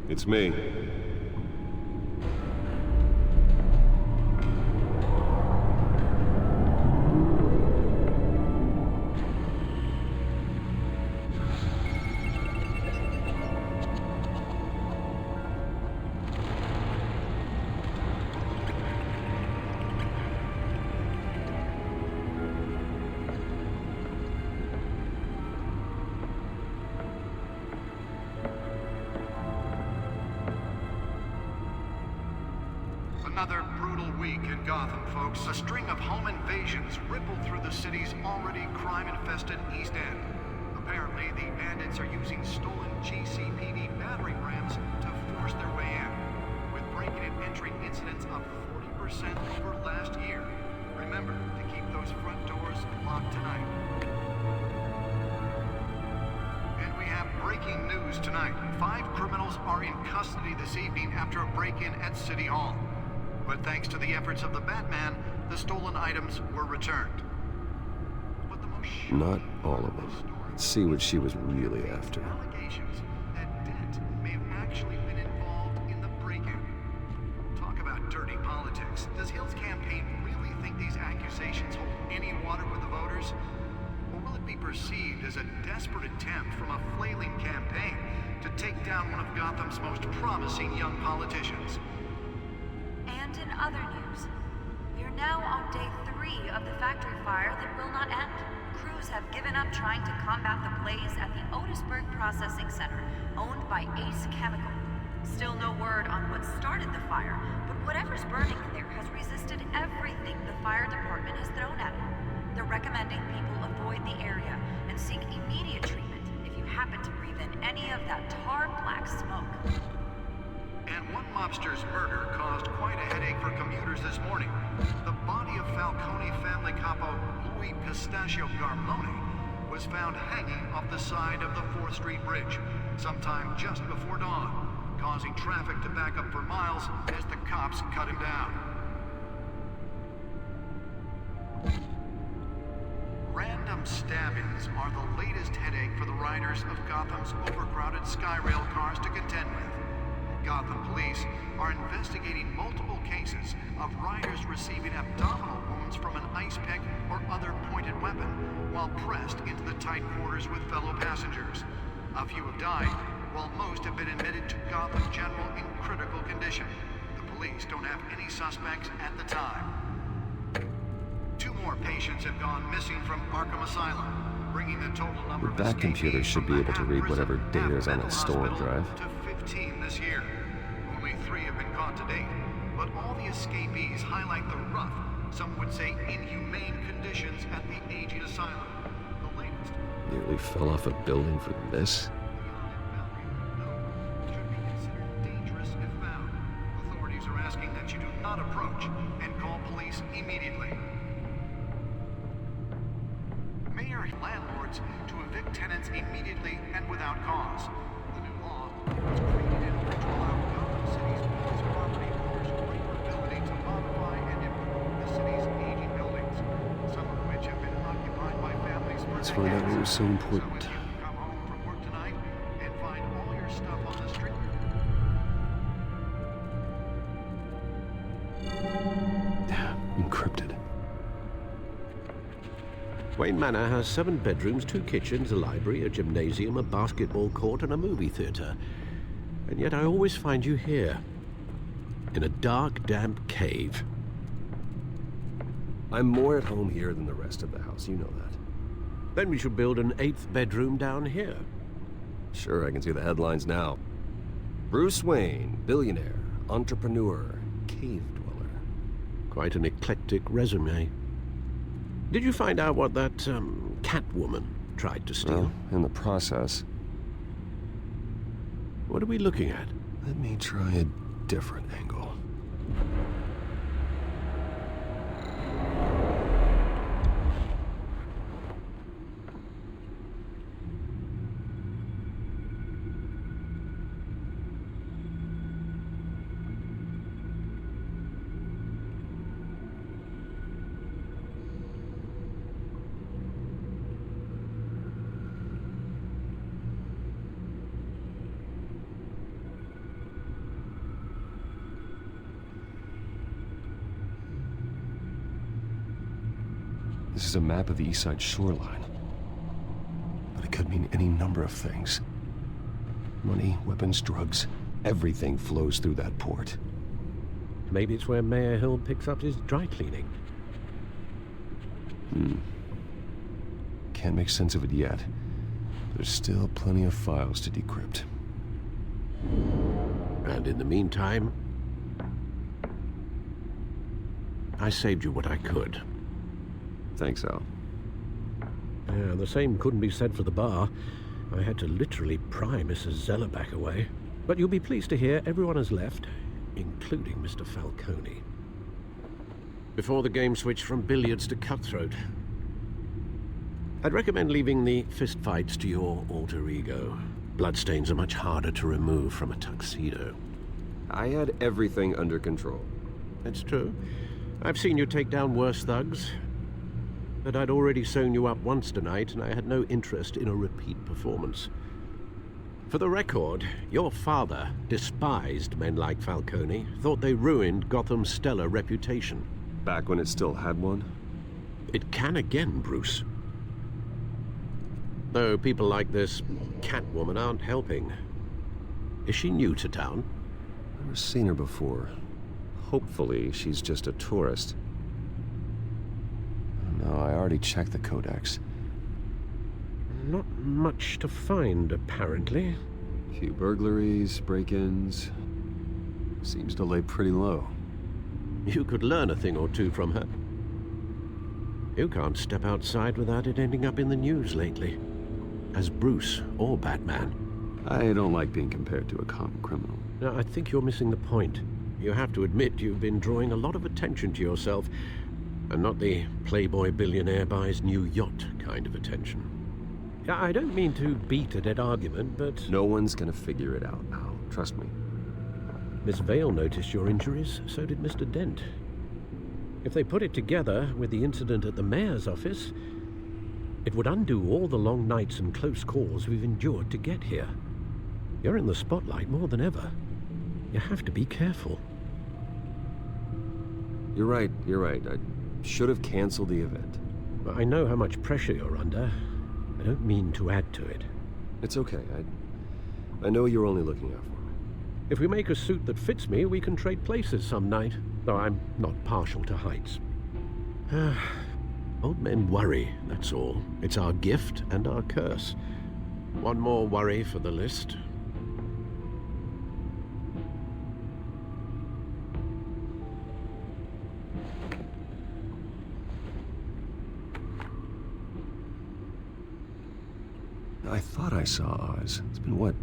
It's me. Another brutal week in Gotham, folks. A string of home invasions rippled through the city's already crime-infested East End. Apparently, the bandits are using stolen GCPD battering rams to force their way in, with breaking and entering incidents up 40% over last year. Remember to keep those front doors locked tonight. And we have breaking news tonight. 5 criminals are in custody this evening after a break-in at City Hall. But thanks to the efforts of the Batman, the stolen items were returned. But the most Not all of them. Let's see what she was really after. allegations that Dent may have actually been involved in the break-in. Talk about dirty politics. Does Hill's campaign really think these accusations hold any water with the voters? Or will it be perceived as a desperate attempt from a flailing campaign to take down one of Gotham's most promising young politicians? And in other news, we are now on day 3 of the factory fire that will not end. Crews have given up trying to combat the blaze at the Otisburg Processing Center, owned by Ace Chemical. Still no word on what started the fire, but whatever's burning in there has resisted everything the fire department has thrown at it. They're recommending people avoid the area and seek immediate treatment if you happen to breathe in any of that tar black smoke. And one mobster's murder caused quite a headache for commuters this morning. The body of Falcone family capo Louis Pistachio Garmone was found hanging off the side of the 4th Street Bridge sometime just before dawn, causing traffic to back up for miles as the cops cut him down. Random stabbings are the latest headache for the riders of Gotham's overcrowded Skyrail cars to contend with. Gotham police are investigating multiple cases of riders receiving abdominal wounds from an ice pick or other pointed weapon while pressed into the tight quarters with fellow passengers. A few have died, while most have been admitted to Gotham General in critical condition. The police don't have any suspects at the time. 2 more patients have gone missing from Arkham Asylum, bringing the total number of That computer escapees should from be able to Manhattan read whatever Prison data and is on Mental that stolen Hospital drive. to 15 this year. Only 3 have been caught to date, but all the escapees highlight the rough, some would say inhumane conditions at the aging asylum. The latest. Nearly fell off a building for this. Should be considered dangerous if found. Authorities are asking that you do not approach and call police immediately. Mayor landlords to evict tenants immediately and without cause. The new law was created in order to allow Gotham City's police property owners greater ability to modify and improve the city's aging buildings, some of which have been occupied by families for Let's find out what was so important. So if you come home from work tonight and find all your stuff on the street. Encrypted. Wayne Manor has 7 bedrooms, 2 kitchens, a library, a gymnasium, a basketball court, and a movie theater. And yet I always find you here, in a dark, damp cave. I'm more at home here than the rest of the house, you know that. Then we should build an 8th bedroom down here. Sure, I can see the headlines now. Bruce Wayne, billionaire, entrepreneur, cave dweller. Quite an eclectic resume. Did you find out what that, Catwoman tried to steal? Well, in the process. What are we looking at? Let me try a different angle. This is a map of the east side shoreline. But it could mean any number of things. Money, weapons, drugs, everything flows through that port. Maybe it's where Mayor Hill picks up his dry cleaning. Can't make sense of it yet. There's still plenty of files to decrypt. And in the meantime, I saved you what I could. Thanks, Al. Yeah, the same couldn't be said for the bar. I had to literally pry Mrs. Zellerback away. But you'll be pleased to hear everyone has left, including Mr. Falcone. Before the game switched from billiards to cutthroat. I'd recommend leaving the fistfights to your alter ego. Bloodstains are much harder to remove from a tuxedo. I had everything under control. That's true. I've seen you take down worse thugs. But I'd already sewn you up once tonight, and I had no interest in a repeat performance. For the record, your father despised men like Falcone, thought they ruined Gotham's stellar reputation. Back when it still had one? It can again, Bruce. Though people like this Catwoman aren't helping. Is she new to town? Never seen her before. Hopefully, she's just a tourist. No, I already checked the codex. Not much to find, apparently. Few burglaries, break-ins. Seems to lay pretty low. You could learn a thing or two from her. You can't step outside without it ending up in the news lately. As Bruce or Batman. I don't like being compared to a common criminal. No, I think you're missing the point. You have to admit you've been drawing a lot of attention to yourself, and not the playboy billionaire buys new yacht kind of attention. Yeah, I don't mean to beat a dead argument, but... No one's gonna figure it out, Al. Trust me. Miss Vale noticed your injuries, so did Mr. Dent. If they put it together with the incident at the mayor's office, it would undo all the long nights and close calls we've endured to get here. You're in the spotlight more than ever. You have to be careful. You're right. I should have canceled the event. I know how much pressure you're under. I don't mean to add to it. It's okay. I know you're only looking out for me. If we make a suit that fits me, we can trade places some night. Though I'm not partial to heights. Old men worry, that's all. It's our gift and our curse. One more worry for the list. I thought I saw Oz. It's been, what,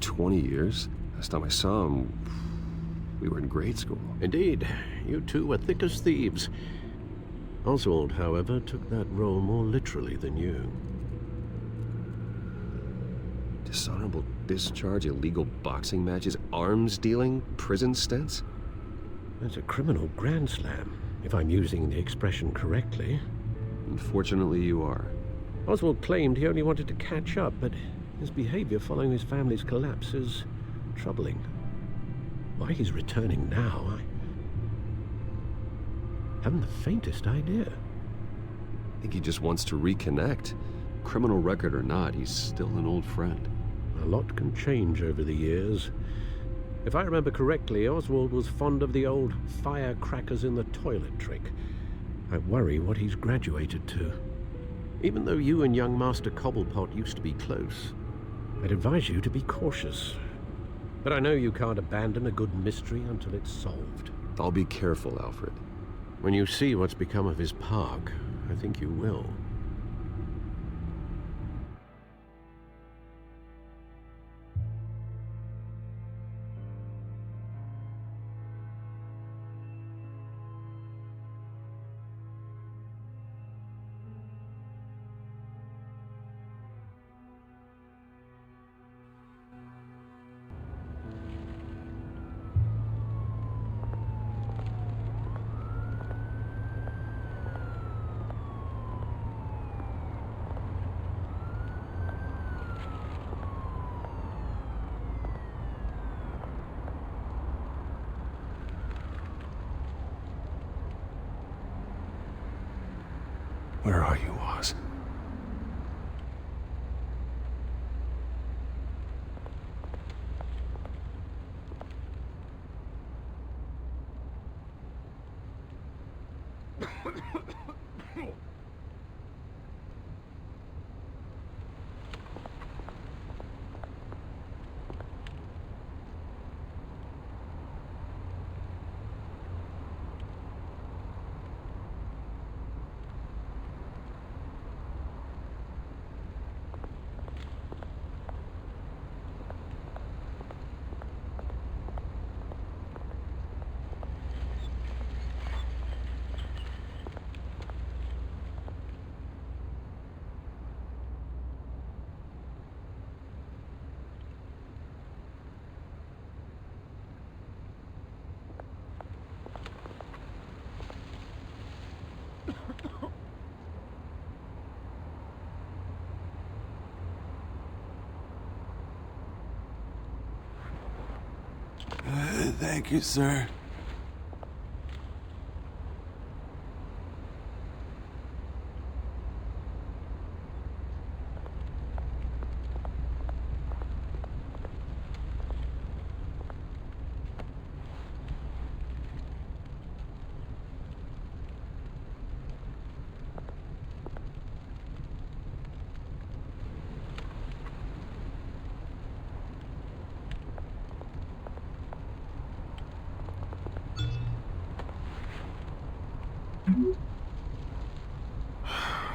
20 years? Last time I saw him, we were in grade school. Indeed. You two were thick as thieves. Oswald, however, took that role more literally than you. Dishonorable discharge, illegal boxing matches, arms dealing, prison stints? That's a criminal grand slam, if I'm using the expression correctly. Unfortunately, you are. Oswald claimed he only wanted to catch up, but his behavior following his family's collapse is troubling. Why he's returning now, I haven't the faintest idea. I think he just wants to reconnect. Criminal record or not, he's still an old friend. A lot can change over the years. If I remember correctly, Oswald was fond of the old firecrackers in the toilet trick. I worry what he's graduated to. Even though you and young Master Cobblepot used to be close, I'd advise you to be cautious. But I know you can't abandon a good mystery until it's solved. I'll be careful, Alfred. When you see what's become of his park, I think you will. Where are you, Oz? Thank you, sir.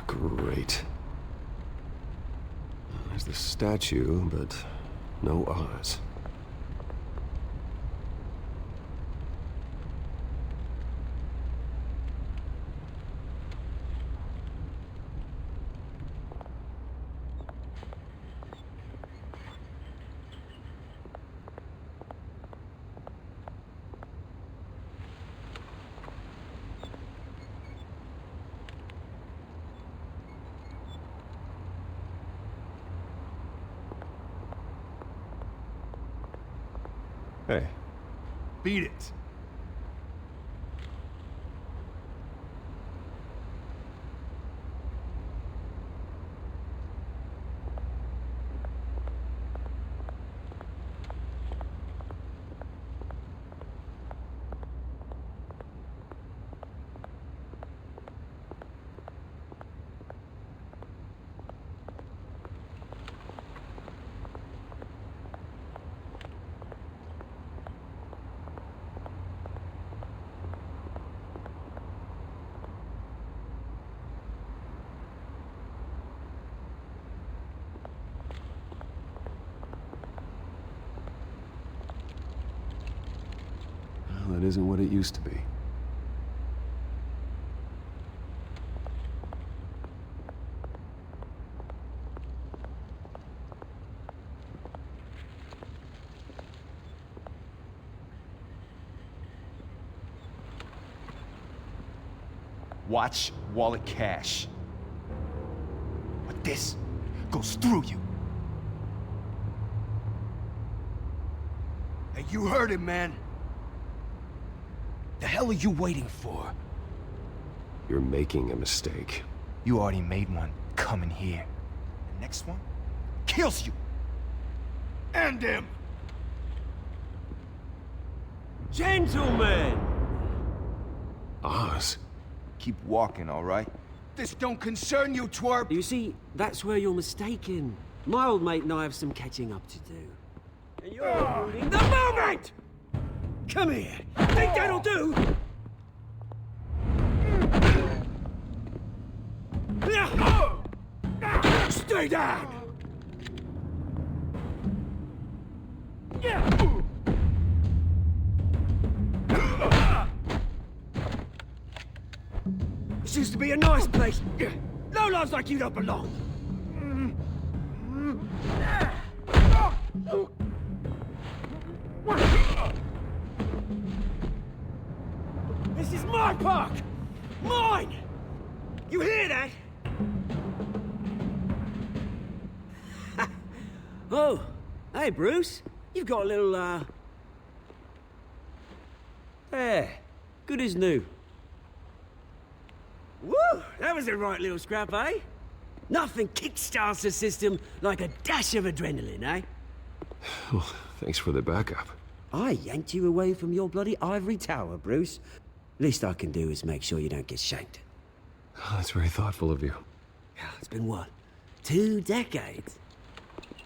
Great. There's the statue, but no Oz. Hey. Beat it. That isn't what it used to be. Watch wallet cash. But this goes through you. Hey, you heard it, man. The hell are you waiting for? You're making a mistake. You already made one coming here. The next one kills you. And him. Gentlemen! Oz? Keep walking, all right? This don't concern you, twerp. You see, that's where you're mistaken. My old mate and I have some catching up to do. And you're ruining the moment! Come here. Think that'll do? Stay down! This used to be a nice place. Lowlifes like you don't belong. This is my park! Mine! You hear that? Oh, hey Bruce. You've got a little, There. Good as new. Woo! Whew, that was a right little scrap, eh? Nothing kickstarts the system like a dash of adrenaline, eh? Well, thanks for the backup. I yanked you away from your bloody ivory tower, Bruce. Least I can do is make sure you don't get shanked. Oh, that's very thoughtful of you. It's been what? 2 decades?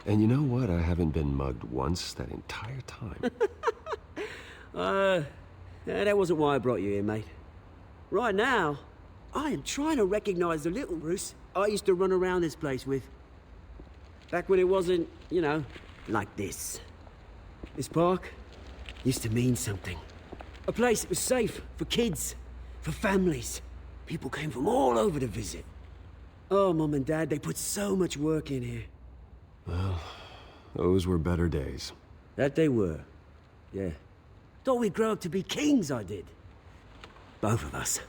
And you know what? I haven't been mugged once that entire time. That wasn't why I brought you here, mate. Right now, I am trying to recognize the little Bruce I used to run around this place with. Back when it wasn't, you know, like this. This park used to mean something. A place that was safe for kids, for families. People came from all over to visit. Oh, Mum and Dad, they put so much work in here. Well, those were better days. That they were. Yeah. Thought we'd grow up to be kings, I did. Both of us.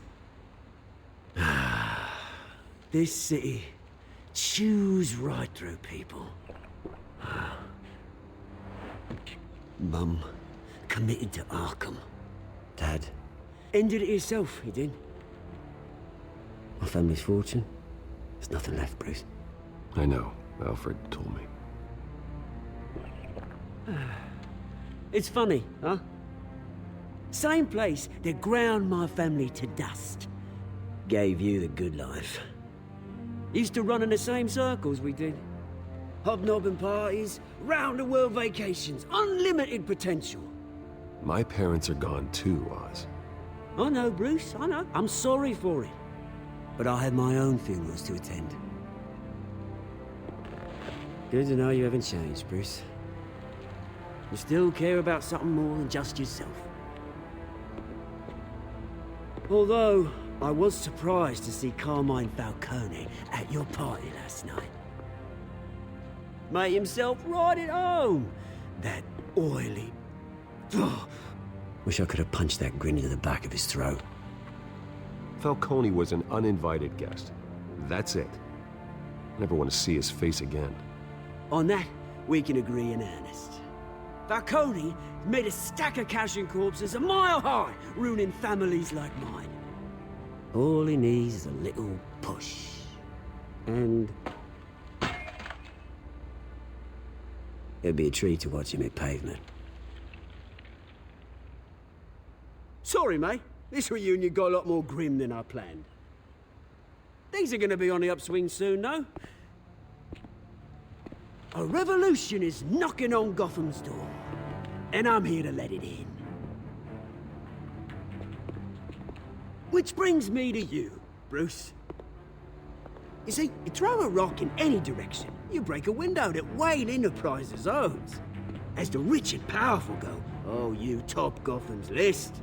This city chews right through people. Mum committed to Arkham. Dad ended it himself, he did. My family's fortune, there's nothing left, Bruce. I know. Alfred told me. It's funny, huh? Same place that ground my family to dust. Gave you the good life. Used to run in the same circles we did. Hobnobbing parties, round-the-world vacations, unlimited potential. My parents are gone too, Oz. I know, Bruce, I know. I'm sorry for it. But I had my own funerals to attend. Good to know you haven't changed, Bruce. You still care about something more than just yourself. Although, I was surprised to see Carmine Falcone at your party last night. Made himself right at home. That oily... Ugh. Wish I could have punched that grin into the back of his throat. Falcone was an uninvited guest. That's it. Never want to see his face again. On that, we can agree in earnest. Falcone made a stack of cash and corpses a mile high, ruining families like mine. All he needs is a little push. And... it'd be a treat to watch him hit pavement. Sorry, mate. This reunion got a lot more grim than I planned. Things are gonna be on the upswing soon, though. A revolution is knocking on Gotham's door, and I'm here to let it in. Which brings me to you, Bruce. You see, you throw a rock in any direction, you break a window that Wayne Enterprises owns. As the rich and powerful go, oh, you top Gotham's list.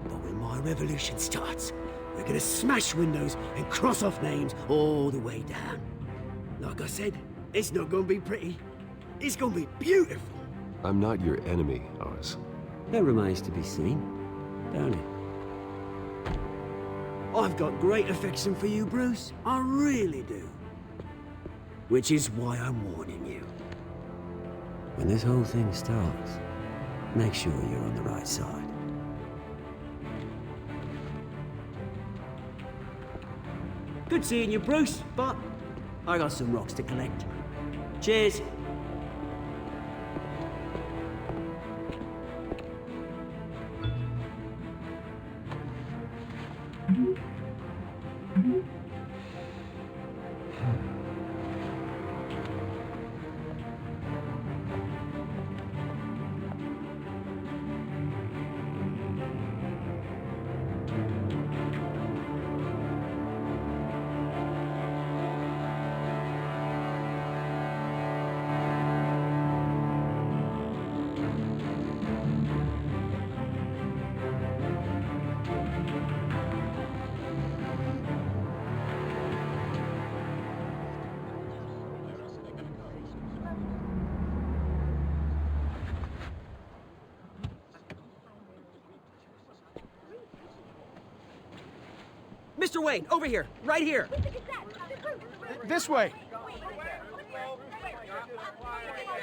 But when my revolution starts, we're gonna smash windows and cross off names all the way down. Like I said, it's not gonna be pretty. It's gonna be beautiful. I'm not your enemy, Oz. That remains to be seen, don't it? I've got great affection for you, Bruce. I really do. Which is why I'm warning you. When this whole thing starts, make sure you're on the right side. Good seeing you, Bruce, but I got some rocks to collect. Cheers. Mr. Wayne, over here, right here. This way.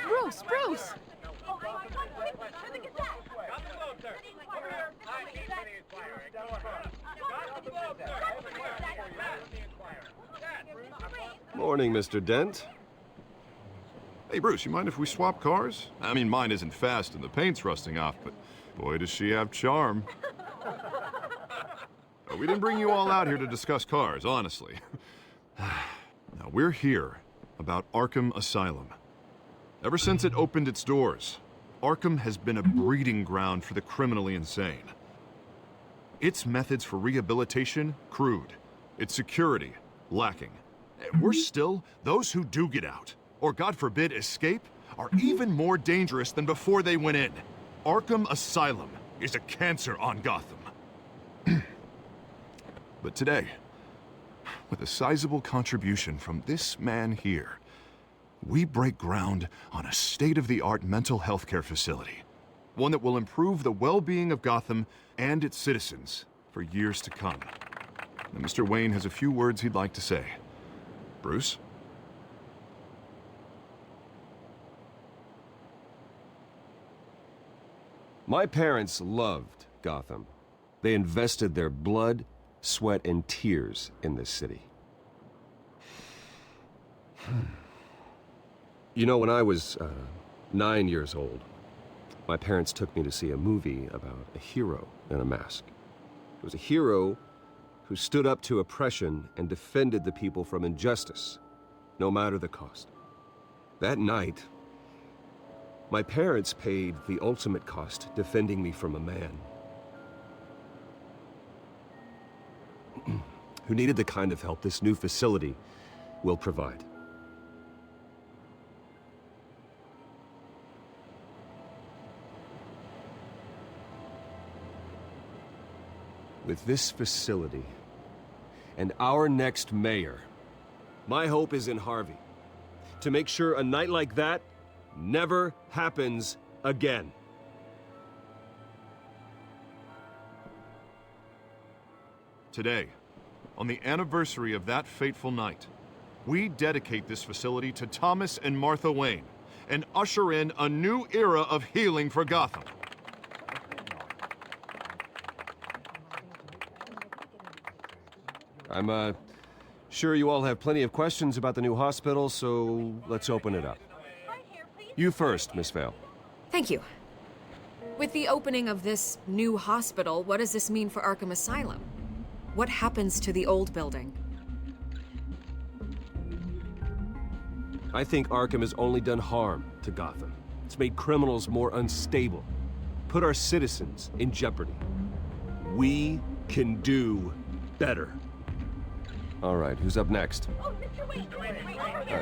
Bruce, Bruce! Morning, Mr. Dent. Hey, Bruce, you mind if we swap cars? I mean, mine isn't fast and the paint's rusting off, but boy, does she have charm. We didn't bring you all out here to discuss cars, honestly. Now, we're here about Arkham Asylum. Ever since it opened its doors, Arkham has been a breeding ground for the criminally insane. Its methods for rehabilitation, crude. Its security, lacking. Worse still, those who do get out, or God forbid escape, are even more dangerous than before they went in. Arkham Asylum is a cancer on Gotham. But today, with a sizable contribution from this man here, we break ground on a state-of-the-art mental health care facility. One that will improve the well-being of Gotham and its citizens for years to come. Now, Mr. Wayne has a few words he'd like to say. Bruce? My parents loved Gotham. They invested their blood, sweat, and tears in this city. You know, when I was 9 years old, my parents took me to see a movie about a hero in a mask. It was a hero who stood up to oppression and defended the people from injustice, no matter the cost. That night, my parents paid the ultimate cost defending me from a man who needed the kind of help this new facility will provide. With this facility and our next mayor, my hope is in Harvey, to make sure a night like that never happens again. Today, on the anniversary of that fateful night, we dedicate this facility to Thomas and Martha Wayne and usher in a new era of healing for Gotham. I'm sure you all have plenty of questions about the new hospital, so let's open it up. You first, Miss Vale. Thank you. With the opening of this new hospital, what does this mean for Arkham Asylum? What happens to the old building? I think Arkham has only done harm to Gotham. It's made criminals more unstable, put our citizens in jeopardy. We can do better. All right, who's up next? Oh, Mr. Wayne!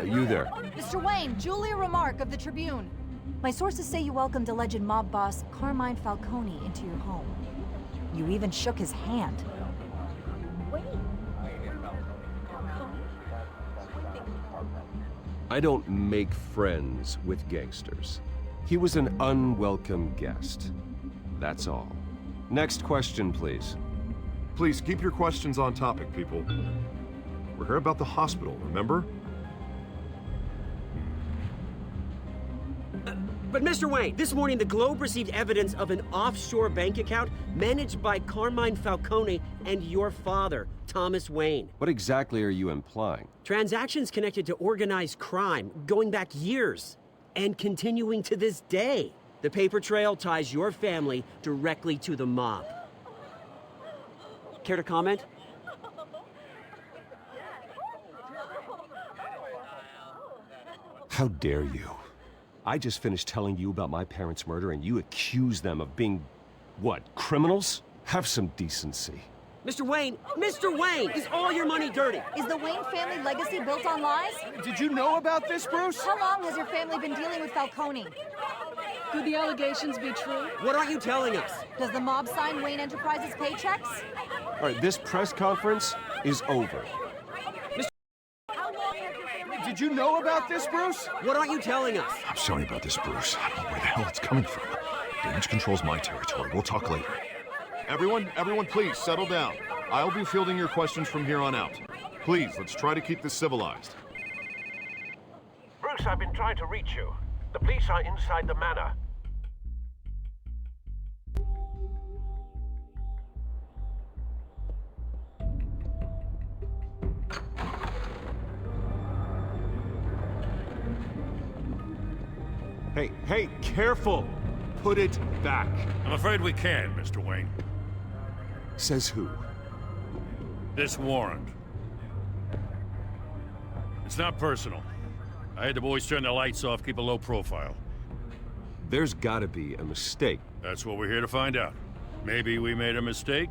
You there. Mr. Wayne, Julia Remark of the Tribune. My sources say you welcomed alleged mob boss Carmine Falcone into your home. You even shook his hand. I don't make friends with gangsters. He was an unwelcome guest. That's all. Next question, please. Please keep your questions on topic, people. We're here about the hospital, remember? But Mr. Wayne, this morning the Globe received evidence of an offshore bank account managed by Carmine Falcone and your father, Thomas Wayne. What exactly are you implying? Transactions connected to organized crime going back years and continuing to this day. The paper trail ties your family directly to the mob. Care to comment? How dare you? I just finished telling you about my parents' murder and you accuse them of being, what, criminals? Have some decency. Mr. Wayne, is all your money dirty? Is the Wayne family legacy built on lies? Did you know about this, Bruce? How long has your family been dealing with Falcone? Could the allegations be true? What aren't you telling us? Does the mob sign Wayne Enterprises paychecks? All right, this press conference is over. Did you know about this, Bruce? What aren't you telling us? I'm sorry about this, Bruce. I don't know where the hell it's coming from. Damage control's my territory. We'll talk later. Everyone, please, settle down. I'll be fielding your questions from here on out. Please, let's try to keep this civilized. Bruce, I've been trying to reach you. The police are inside the manor. Hey, careful! Put it back. I'm afraid we can't, Mr. Wayne. Says who? This warrant. It's not personal. I had the boys turn the lights off, keep a low profile. There's gotta be a mistake. That's what we're here to find out. Maybe we made a mistake.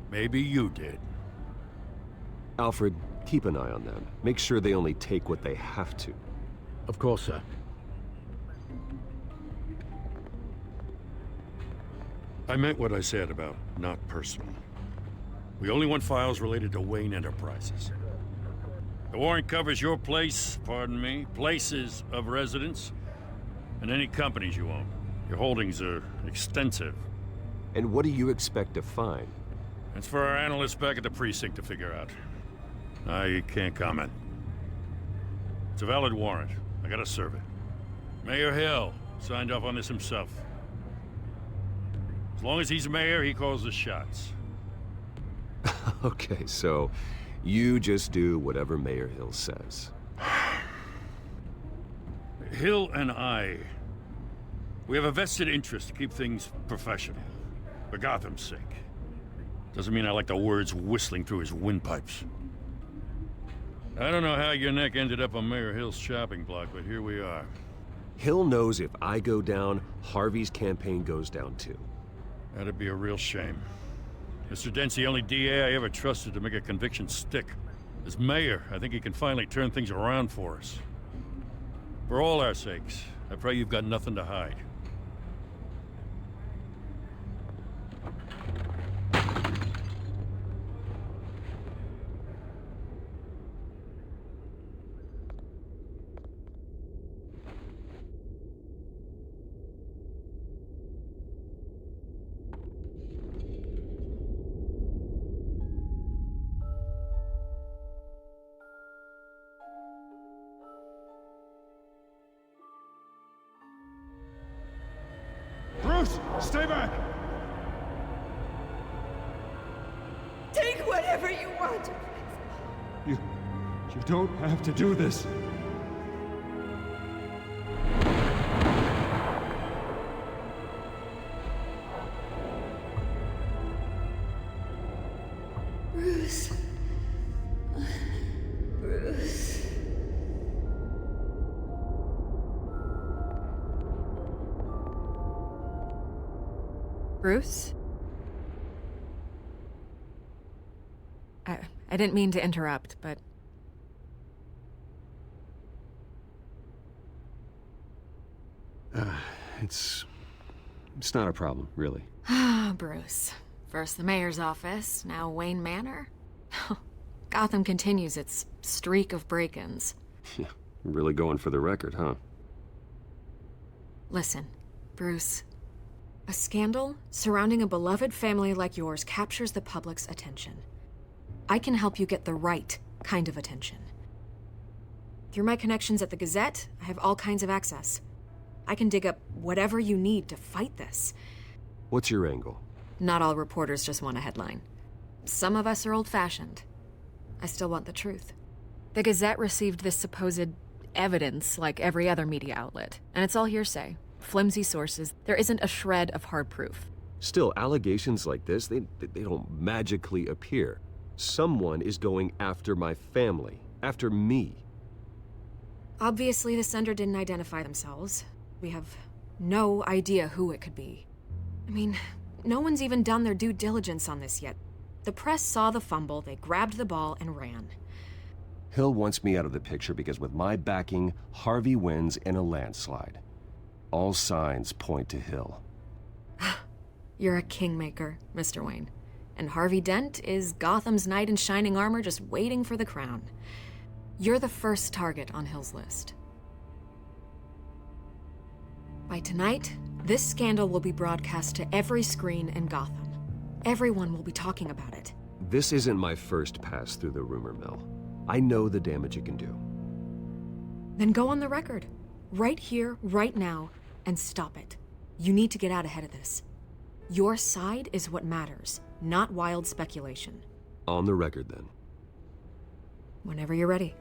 Maybe you did. Alfred, keep an eye on them. Make sure they only take what they have to. Of course, sir. I meant what I said about not personal. We only want files related to Wayne Enterprises. The warrant covers your place, pardon me, places of residence, and any companies you own. Your holdings are extensive. And what do you expect to find? It's for our analysts back at the precinct to figure out. I can't comment. It's a valid warrant. I gotta serve it. Mayor Hill signed off on this himself. As long as he's mayor, he calls the shots. Okay, so you just do whatever Mayor Hill says. Hill and we have a vested interest to keep things professional. For Gotham's sake. Doesn't mean I like the words whistling through his windpipes. I don't know how your neck ended up on Mayor Hill's shopping block, but here we are. Hill knows if I go down, Harvey's campaign goes down too. That'd be a real shame. Mr. Dent's the only DA I ever trusted to make a conviction stick. As mayor, I think he can finally turn things around for us. For all our sakes, I pray you've got nothing to hide. Bruce, stay back! Take whatever you want. You don't have to do this. Bruce. Bruce. Bruce? I didn't mean to interrupt, but... It's not a problem, really. Ah, Bruce. First the mayor's office, now Wayne Manor. Gotham continues its streak of break-ins. Yeah, really going for the record, huh? Listen, Bruce. A scandal surrounding a beloved family like yours captures the public's attention. I can help you get the right kind of attention. Through my connections at the Gazette, I have all kinds of access. I can dig up whatever you need to fight this. What's your angle? Not all reporters just want a headline. Some of us are old-fashioned. I still want the truth. The Gazette received this supposed evidence like every other media outlet, and it's all hearsay. Flimsy sources. There isn't a shred of hard proof. Still, allegations like this, they don't magically appear. Someone is going after my family, after me. Obviously, the sender didn't identify themselves. We have no idea who it could be. I mean, no one's even done their due diligence on this yet. The press saw the fumble, they grabbed the ball and ran. Hill wants me out of the picture because with my backing, Harvey wins in a landslide. All signs point to Hill. You're a kingmaker, Mr. Wayne. And Harvey Dent is Gotham's knight in shining armor just waiting for the crown. You're the first target on Hill's list. By tonight, this scandal will be broadcast to every screen in Gotham. Everyone will be talking about it. This isn't my first pass through the rumor mill. I know the damage it can do. Then go on the record. Right here, right now, and stop it. You need to get out ahead of this. Your side is what matters, not wild speculation. On the record, then. Whenever you're ready.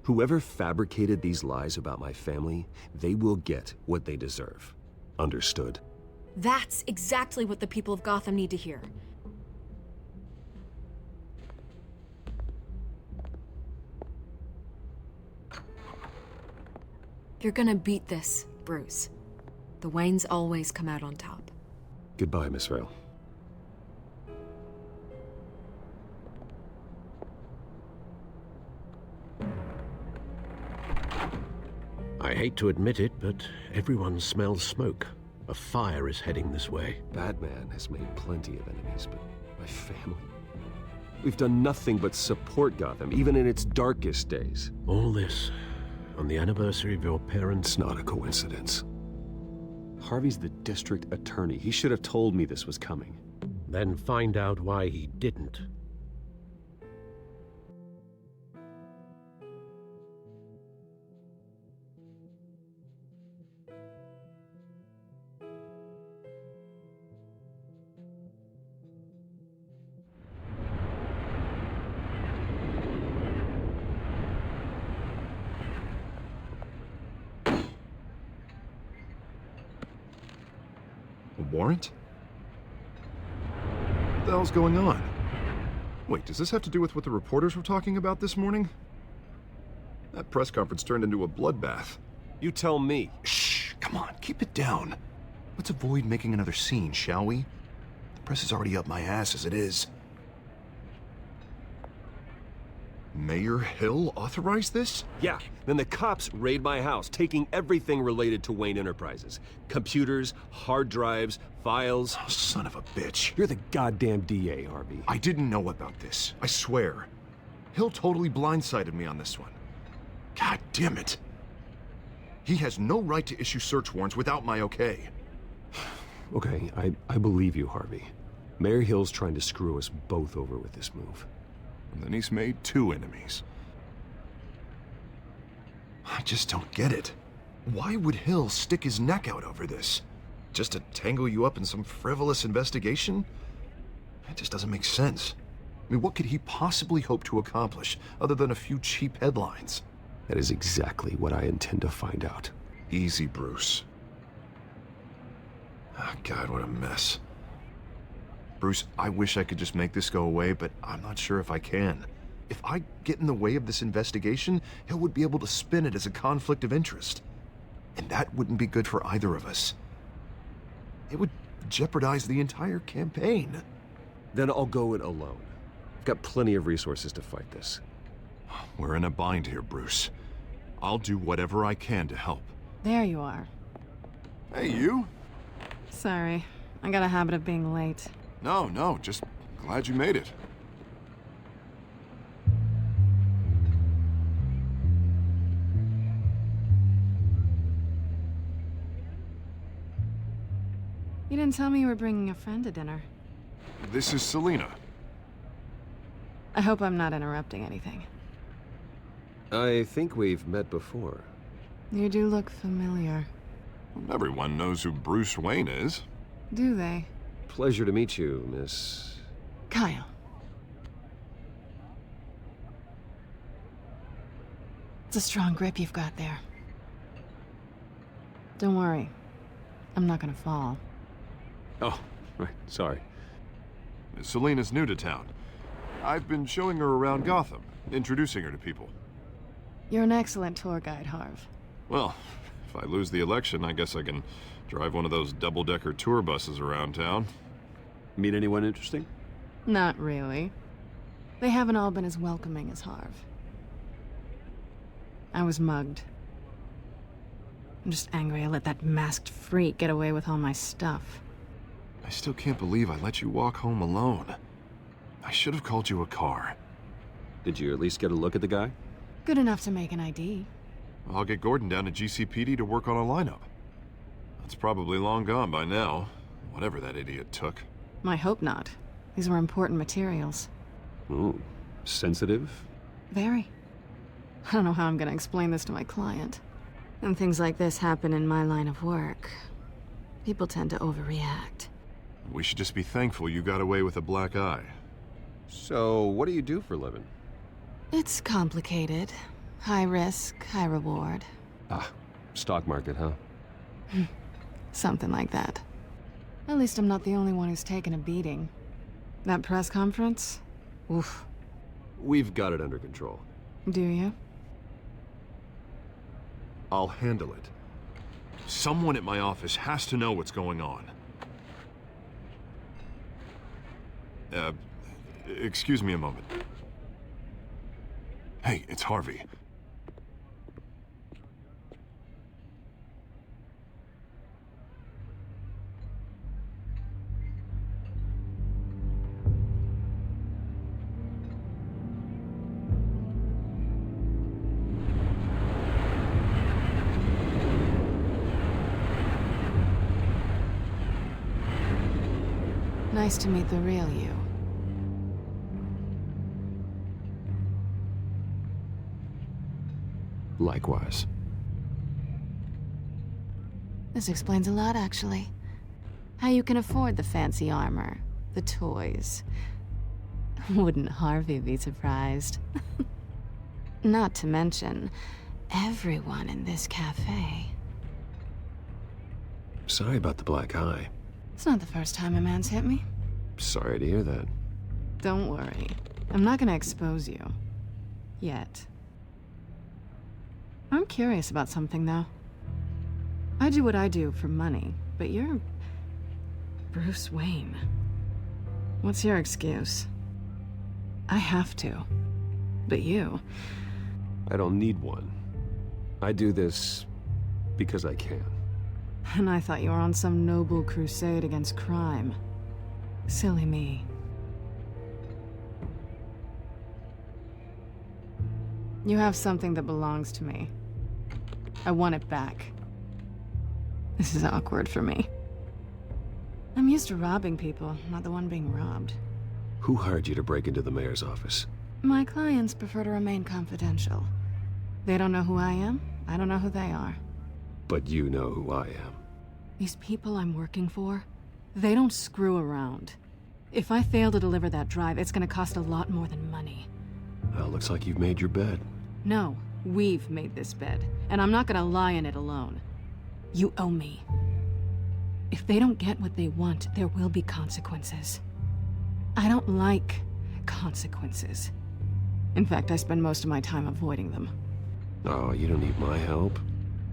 Whoever fabricated these lies about my family, they will get what they deserve. Understood? That's exactly what the people of Gotham need to hear. You're gonna beat this, Bruce. The Waynes always come out on top. Goodbye, Miss Vale. I hate to admit it, but everyone smells smoke. A fire is heading this way. Batman has made plenty of enemies, but my family? We've done nothing but support Gotham, even in its darkest days. All this on the anniversary of your parents'... It's not a coincidence. Harvey's the district attorney. He should have told me this was coming. Then find out why he didn't. Warrant? What the hell's going on? Wait, does this have to do with what the reporters were talking about this morning? That press conference turned into a bloodbath. You tell me. Shh, come on, keep it down. Let's avoid making another scene, shall we? The press is already up my ass as it is. Mayor Hill authorized this? Yeah, then the cops raid my house, taking everything related to Wayne Enterprises. Computers, hard drives, files. Oh, son of a bitch. You're the goddamn DA, Harvey. I didn't know about this, I swear. Hill totally blindsided me on this one. God damn it. He has no right to issue search warrants without my okay. Okay, I believe you, Harvey. Mayor Hill's trying to screw us both over with this move. And then he's made 2 enemies. I just don't get it. Why would Hill stick his neck out over this? Just to tangle you up in some frivolous investigation? It just doesn't make sense. I mean, what could he possibly hope to accomplish other than a few cheap headlines? That is exactly what I intend to find out. Easy, Bruce. Oh, God, what a mess. Bruce, I wish I could just make this go away, but I'm not sure if I can. If I get in the way of this investigation, Hill would be able to spin it as a conflict of interest. And that wouldn't be good for either of us. It would jeopardize the entire campaign. Then I'll go it alone. I've got plenty of resources to fight this. We're in a bind here, Bruce. I'll do whatever I can to help. There you are. Hey, you? Sorry, I got a habit of being late. No, just glad you made it. You didn't tell me you were bringing a friend to dinner. This is Selina. I hope I'm not interrupting anything. I think we've met before. You do look familiar. Everyone knows who Bruce Wayne is. Do they? Pleasure to meet you, Miss... Kyle. It's a strong grip you've got there. Don't worry. I'm not gonna fall. Oh, right, sorry. Selina's new to town. I've been showing her around Gotham, introducing her to people. You're an excellent tour guide, Harv. Well, if I lose the election, I guess I can drive one of those double-decker tour buses around town. Meet anyone interesting? Not really. They haven't all been as welcoming as Harv. I was mugged. I'm just angry I let that masked freak get away with all my stuff. I still can't believe I let you walk home alone. I should have called you a car. Did you at least get a look at the guy? Good enough to make an ID. I'll get Gordon down to GCPD to work on a lineup. That's probably long gone by now, whatever that idiot took. I hope not. These were important materials. Ooh, sensitive? Very. I don't know how I'm gonna explain this to my client. When things like this happen in my line of work, people tend to overreact. We should just be thankful you got away with a black eye. So, what do you do for a living? It's complicated. High risk, high reward. Ah, stock market, huh? Something like that. At least I'm not the only one who's taken a beating. That press conference? Oof. We've got it under control. Do you? I'll handle it. Someone at my office has to know what's going on. Excuse me a moment. Hey, it's Harvey. Nice to meet the real you. Likewise. This explains a lot, actually. How you can afford the fancy armor, the toys. Wouldn't Harvey be surprised? Not to mention, everyone in this cafe. Sorry about the black eye. It's not the first time a man's hit me. Sorry to hear that. Don't worry. I'm not gonna expose you. Yet. I'm curious about something, though. I do what I do for money, but you're... Bruce Wayne. What's your excuse? I have to. But you... I don't need one. I do this because I can. And I thought you were on some noble crusade against crime. Silly me. You have something that belongs to me. I want it back. This is awkward for me. I'm used to robbing people, not the one being robbed. Who hired you to break into the mayor's office? My clients prefer to remain confidential. They don't know who I am, I don't know who they are. But you know who I am. These people I'm working for, they don't screw around. If I fail to deliver that drive, it's gonna cost a lot more than money. Well, looks like you've made your bed. No, we've made this bed, and I'm not gonna lie in it alone. You owe me. If they don't get what they want, there will be consequences. I don't like consequences. In fact, I spend most of my time avoiding them. Oh, you don't need my help.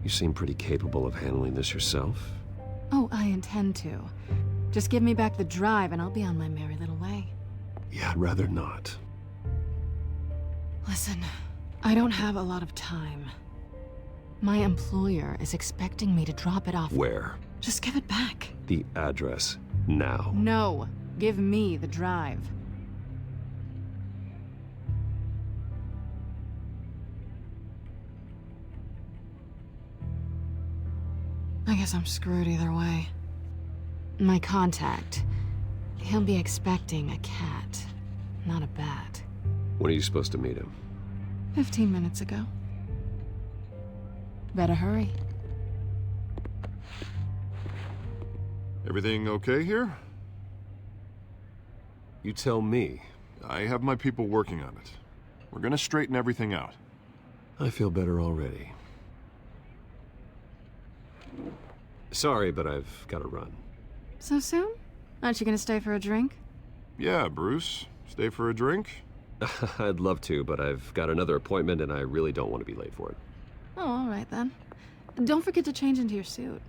You seem pretty capable of handling this yourself. Oh, I intend to. Just give me back the drive and I'll be on my merry little way. Yeah, I'd rather not. Listen, I don't have a lot of time. My employer is expecting me to drop it off. Where? Just give it back. The address, now. No, give me the drive. I guess I'm screwed either way. My contact, he'll be expecting a cat, not a bat. When are you supposed to meet him? 15 minutes ago. Better hurry. Everything okay here? You tell me. I have my people working on it. We're gonna straighten everything out. I feel better already. Sorry, but I've got to run. So soon? Aren't you gonna stay for a drink? Yeah, Bruce. Stay for a drink? I'd love to, but I've got another appointment and I really don't want to be late for it. Oh, all right then. Don't forget to change into your suit.